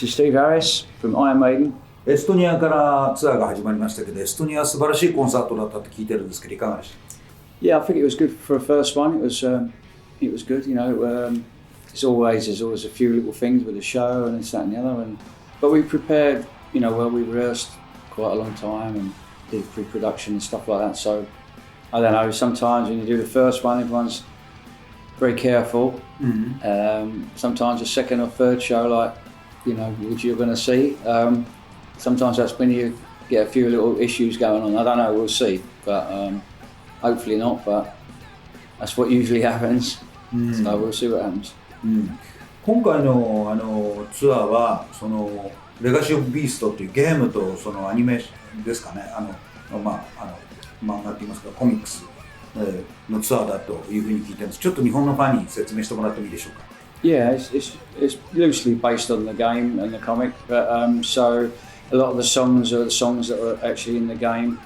This is Steve Harris from Iron Maiden. エストニアからツアーが始まりましたけど、エストニアは素晴らしいコンサートだったって聞いてるんですけど、いかがでした？ Yeah, I think it was good for a first one. It was good. You know, there's always a few little things with the show and this, that, and the other. But we prepared, you know, well, we rehearsed quite a long time and did pre-production and stuff like that. So I don't know. Sometimes when you do the first one, everyone's very careful. Mm-hmm. Sometimes the second or third show, like, you know, which you're going to see. Sometimes that's when you get a few little issues going on. I don't know. We'll see. But hopefully not. But that's what usually happens. Mm-hmm. So we'll see what happens. 今回のツアーはそのレガシー・オブ・ビーストというゲームとそのアニメですかね、漫画って言いますかコミックスのツアーだというふうに聞いてるんです。ちょっと日本のファンに説明してもらってもいいでしょうか。Yeah, it's loosely based on the game and the comic, but so a lot of the songs are the songs that are actually in the game.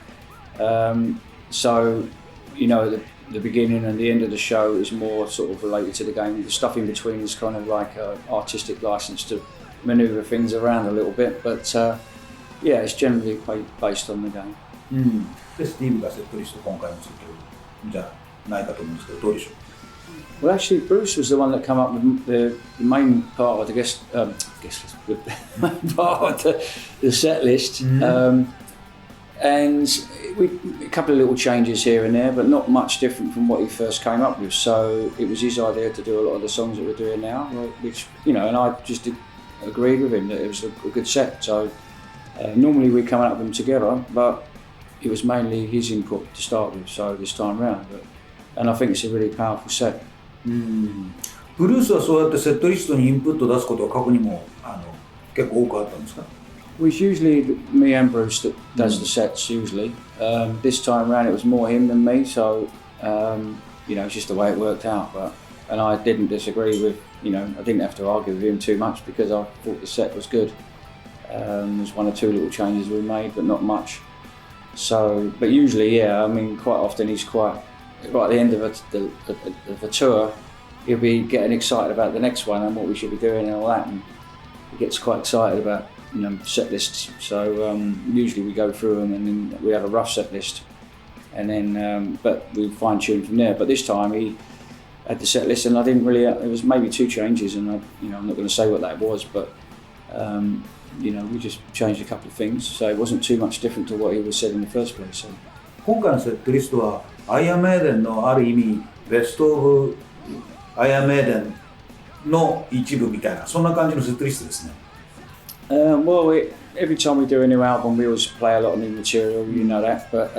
So you know the beginning and the end of the show is more sort of related to the game. The stuff in between is kind of like an artistic license to maneuver things around a little bit, but yeah, it's generally based on the game. で、スティーブがセットリスト今回も作ってるんじゃないかと思うんですけど、どうでしょう？ Well, actually, Bruce was the one that came up with the main part of the guest list, the main part of the set list. And a couple of little changes here and there, but not much different from what he first came up with. So it was his idea to do a lot of the songs that we're doing now, which, you know, and I just agreed with him that it was a good set. So normally we come up with them together, but it was mainly his input to start with, so this time round. And I think it's a really powerful set. ブルースはそうやってセットリストにインプット出すことは過去にも結構多くあったんですか？ Well, it's usually me and Bruce that does the sets usually. This time around it was more him than me, so you know, it's just the way it worked out. And I didn't disagree with, you know, I didn't have to argue with him too much because I thought the set was good. There's one or two little changes we made, but not much. So, but usually, yeah, I mean, quite often he's quite, right at the end of a tour, he'll be getting excited about the next one and what we should be doing and all that, and he gets quite excited about, you know, set lists. So usually we go through them and then we have a rough set list, and then but we fine tune from there. But this time he had the set list, and I didn't really. There was maybe two changes, and you know, I'm not going to say what that was, but you know, we just changed a couple of things, so it wasn't too much different to what he was said in the first place. So. 今回のセットリストはアイアンメイデンのある意味ベストオブアイアンメイデンの一部みたいなそんな感じのセットリストですね。Well, every time we do a new album, we always play a lot of new material, you know that. But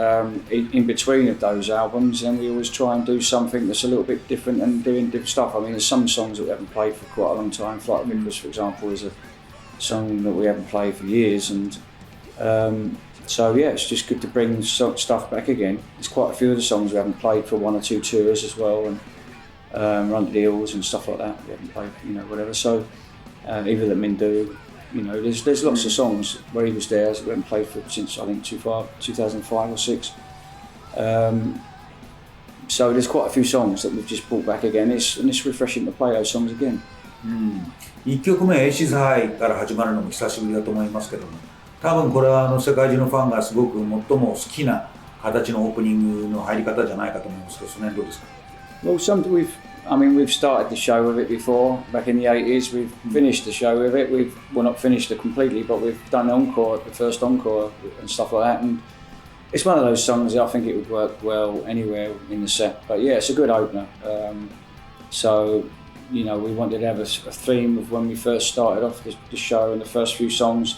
in between of those albums, then we always try and do something that's a little bit different and doing different stuff. I mean, there's some songs that we haven't played for quite a long time. Flight of Icarus, for example, is a song that we haven't played for years, and so yeah, it's just good to bring stuff back again. There's quite a few of the songs we haven't played for one or two tours as well, and Run to the Hills and stuff like that. We haven't played, you know, whatever. So either that Mindu. You know, there's lots of songs where he was there that we haven't played for since I think 2005 or 6. So there's quite a few songs that we've just brought back again. It's refreshing to play those songs again. 1曲目「Aces High」から始まるのも久しぶりだと思いますけども、多分これは世界中のファンがすごく最も好きな形のオープニングの入り方じゃないかと思いますけど、その辺どうですか？ Well, we've started the show with it before, back in the 80s. We've finished the show with it. Well, not finished it completely, but we've done encore, the first encore and stuff like that. And it's one of those songs that I think it would work well anywhere in the set. But yeah, it's a good opener. So, you know, we wanted to have a theme of when we first started off the show, and the first few songs.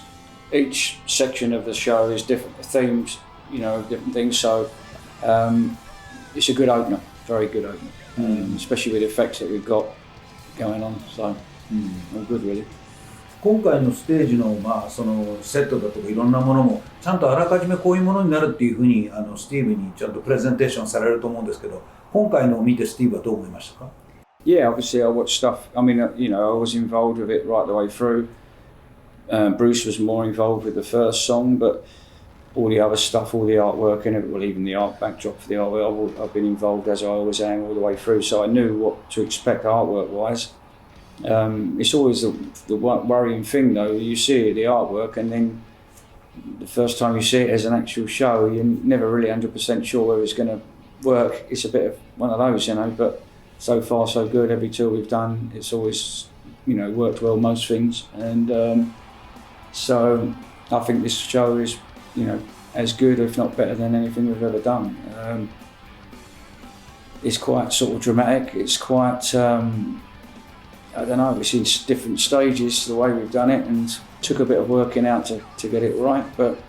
Each section of the show is different themes, you know, of different things. So it's a good opener, very good opener. Especially with the effects that we've got going on, so all good really. 今回のステージのそのセットだとかいろんなものもちゃんとあらかじめこういうものになるっていうふうにスティーブにちゃんとプレゼンテーションされると思うんですけど、今回のを見てスティーブはどう思いましたか？ Yeah, obviously I watched stuff. I mean, you know, I was involved with it right the way through. Bruce was more involved with the first song, but all the other stuff, all the artwork and it, well, even the art backdrop for the artwork, I've been involved as I always am all the way through, so I knew what to expect artwork-wise. It's always the worrying thing though. You see the artwork, and then the first time you see it as an actual show, you're never really 100% sure whether it's going to work. It's a bit of one of those, you know, but so far so good. Every tour we've done, it's always, you know, worked well, most things. And so I think this show is, you know, as good, if not better than anything we've ever done. It's quite sort of dramatic. It's quite, I don't know, it's in different stages, the way we've done it, and took a bit of working out to get it right. But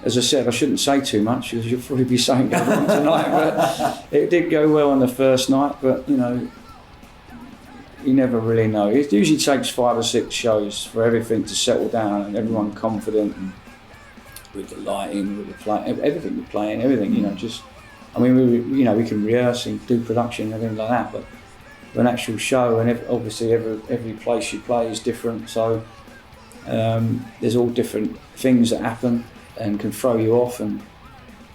as I said, I shouldn't say too much because you'll probably be saying go wrong tonight. But it did go well on the first night, but you know, you never really know. It usually takes 5 or 6 shows for everything to settle down and everyone confident, and with the lighting, with the play, everything, the playing, everything. You know, just I mean, we can rehearse and do production and everything like that, but for an actual show, and obviously every place you play is different. So there's all different things that happen and can throw you off, and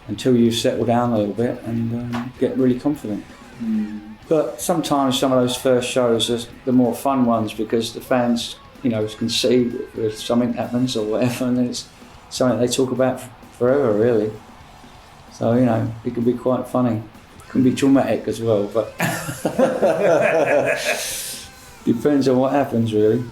until you settle down a little bit and get really confident. But sometimes some of those first shows are the more fun ones because the fans, you know, can see if something happens or whatever, and it's something they talk about forever, really. So, you know, it can be quite funny. It can be traumatic as well, but depends on what happens, really.